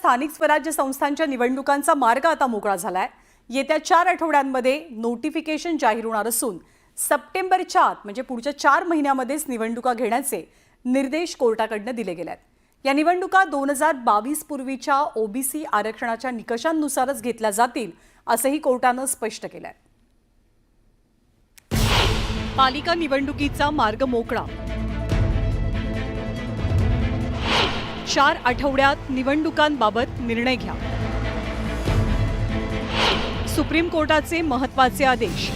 स्थानिक स्वराज्य संस्थांच्या निवडणुकांचा मार्ग आता मोकळा झालाय। येत्या 4 आठवड्यांमध्ये नोटिफिकेशन जाहीर होणार असून सप्टेंबरच्या आत म्हणजे पुढच्या 4 महिन्यांमध्येच निवडणुका घेण्याचे निर्देश कोर्टाकडून दिले गेले आहेत। या निवडणुका 2022 पूर्वीच्या ओबीसी आरक्षणाच्या निकषांनुसारच घेतल्या जातील असंही कोर्टाने स्पष्ट केलंय। पालिका निवडणुकीचा मार्ग मोकळा। 4 आठवड्यात निवडणुकांबाबत निर्णय घ्या। सुप्रीम कोर्टाचे महत्त्वाचे आदेश।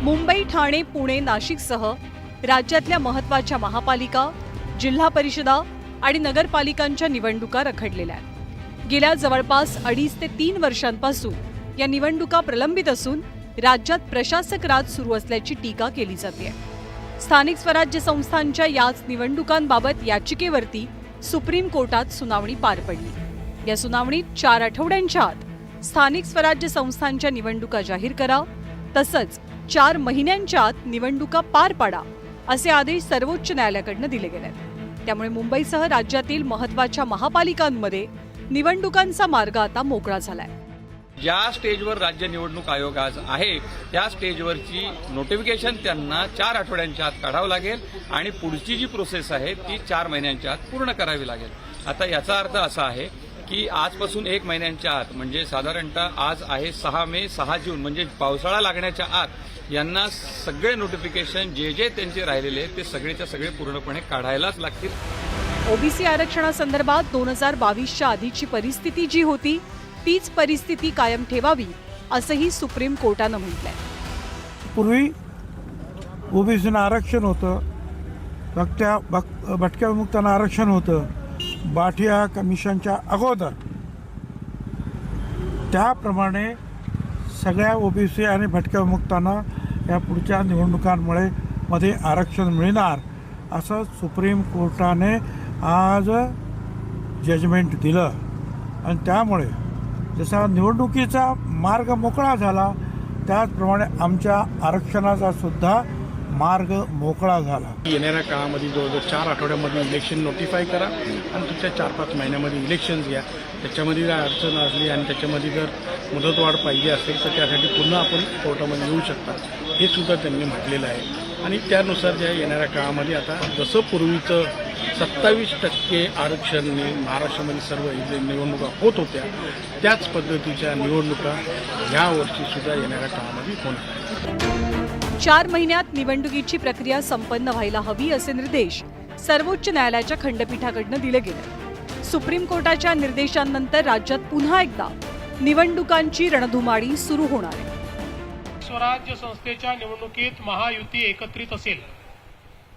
मुंबई, ठाणे, पुणे, नाशिकसह राज्यातल्या महत्त्वाच्या महापालिका, जिल्हा परिषदा आणि नगरपालिकांच्या निवडणुका रखडलेल्या आहेत। गेल्या जवळपास 2.5 ते 3 वर्षांपासून या निवडणुका प्रलंबित असून राज्यात प्रशासक राज सुरू असल्याची टीका केली जाते। स्थानिक स्वराज्य संस्थांच्या याच निवडणुकांबाबत याचिकेवरती सुप्रीम कोर्टात सुनावणी पार पडली। या सुनावणीत 4 आठवड्यांच्या आत स्थानिक स्वराज्य संस्थांच्या निवडणुका जाहीर करा, तसंच 4 महिन्यांच्या आत निवडणुका पार पाडा असे आदेश सर्वोच्च न्यायालयाकडून दिले गेले। त्यामुळे मुंबईसह राज्यातील महत्त्वाच्या महापालिकांमध्ये निवडणुकांचा मार्ग आता मोकळा झालाय। ज्या स्टेजवर राज्य निवडणूक आयोग आज आहे त्या स्टेजवरची नोटिफिकेशन त्यांना 4 आठवड्यांच्या आत काढावं लागेल आणि पुढची जी प्रोसेस आहे ती 4 महिन्यांच्या आत पूर्ण करावी लागेल। आता याचा अर्थ असा आहे की आजपासून 1 महिन्यांच्या आत म्हणजे साधारणतः आज आहे 6 मे 6 जून म्हणजे पावसाळा लागण्याच्या आत यांना सगळे नोटिफिकेशन जे त्यांचे राहिलेले ते सगळेच्या सगळे पूर्णपणे काढायलाच लागतील। ओबीसी आरक्षणासंदर्भात 2022च्या आधीची परिस्थिती जी होती तीच परिस्थिती कायम ठेवावी असंही सुप्रीम कोर्टानं म्हटलंय। पूर्वी ओबीसीना आरक्षण होतं, भटक्या विमुक्तांना आरक्षण होतं, बाठिया कमिशनच्या अगोदर। त्याप्रमाणे सगळ्या ओबीसी आणि भटक्या विमुक्तांना या पुढच्या निवडणुकांमुळे मध्ये आरक्षण मिळणार असं सुप्रीम कोर्टाने आज जजमेंट दिलं आणि त्यामुळे जसा निवडणुकीचा मार्ग मोकळा झाला त्याचप्रमाणे आमच्या आरक्षणाचा सुद्धा मार्ग मोकळा झाला। येणाऱ्या काळामध्ये जवळजवळ 4 आठवड्यामध्ये इलेक्शन नोटिफाय करा आणि तुमच्या 4-5 महिन्यामध्ये इलेक्शन्स घ्या। त्याच्यामध्ये जर अडचण असली आणि त्याच्यामध्ये जर मुदतवाढ पाहिजे असेल तर त्यासाठी पुन्हा आपण कोर्टामध्ये येऊ शकता हे सुद्धा त्यांनी म्हटलेलं आहे। आणि त्यानुसार ज्या येणाऱ्या काळामध्ये आता जसं पूर्वीचं 27% आरक्षण महाराष्ट्रामध्ये सर्व निवडणुका होत होत्या त्याच पद्धतीच्या निवडणुका यावर्षी सुद्धा येणाऱ्या काळामध्ये होणार आहेत। 4 महिन्यात निवडणुकीची प्रक्रिया संपन्न व्हायला हवी असे निर्देश सर्वोच्च न्यायालयाच्या खंडपीठाकडून दिले गेले। सुप्रीम कोर्टाच्या निर्देशांनंतर राज्यात पुन्हा एकदा निवडणुकांची रणधुमाळी सुरू होणार आहे। स्वराज्य संस्थेच्या निवडणुकीत महायुती एकत्रित असेल,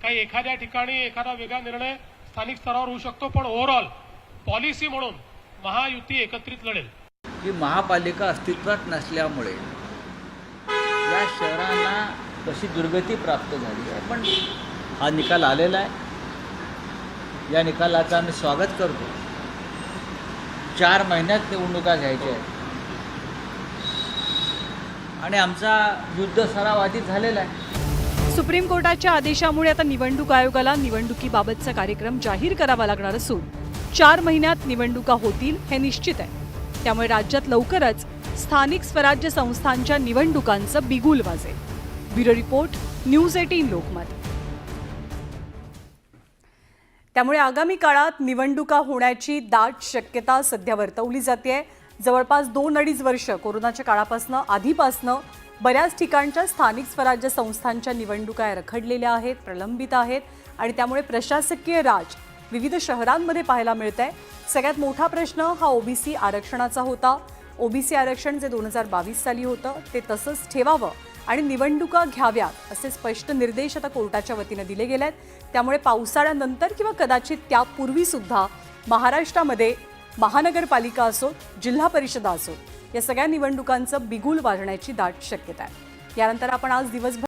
काही एखाद्या ठिकाणी एखादा वेगळा निर्णय स्थानिक स्तरावर होऊ शकतो, पण ओव्हरऑल पॉलिसी म्हणून महायुती एकत्रित लढेल। ही महापालिका अस्तित्वात नसल्यामुळे या शहरांना कशी दुर्गती प्राप्त झाली आहे, पण हा निकाल आलेला आहे। या निकालाचं आम्ही स्वागत करतो। 4 महिन्यात निवडणुका घ्यायच्या आहेत आणि आमचा युद्ध सराव आधी झालेला आहे। सुप्रीम कोर्टाच्या आदेशामुळे आता निवडणूक आयोगाला निवडणुकीबाबतचा कार्यक्रम जाहीर करावा लागणार असून 4 महिन्यात निवडणुका होतील हे निश्चित आहे। त्यामुळे राज्यात लवकरच स्थानिक स्वराज्य संस्थांच्या निवडणुकांचं बिगुल वाजेल। Bureau report, news 18 Lokmat. त्यामुळे आगामी काळात निवडणुका होण्याची दाट शक्यता सध्या वर्तवली जाते। जवळपास 2-2.5 वर्ष कोरोनाच्या काळापासून आधीपासून बऱ्याच ठिकाणच्या स्थानिक स्वराज्य संस्थांच्या निवडणुका रखडलेल्या आहेत, प्रलंबित आहेत आणि त्यामुळे प्रशासकीय राज विविध शहरांमध्ये पाहायला मिळतंय। सगळ्यात मोठा प्रश्न हा ओबीसी आरक्षणाचा होता। ओबीसी आरक्षण जे 2022 साली होतं ते तसंच ठेवावं आणि निवडणुका घ्याव्यात असे स्पष्ट निर्देश आता कोर्टाच्या वतीने दिले गेले आहेत। त्यामुळे पावसाळ्यानंतर किंवा कदाचित त्यापूर्वी सुद्धा महाराष्ट्रामध्ये महानगरपालिका असो, जिल्हा परिषदा असो, या सगळ्या निवडणुकांचं बिगुल वाजण्याची दाट शक्यता आहे। यानंतर आपण आज दिवसभर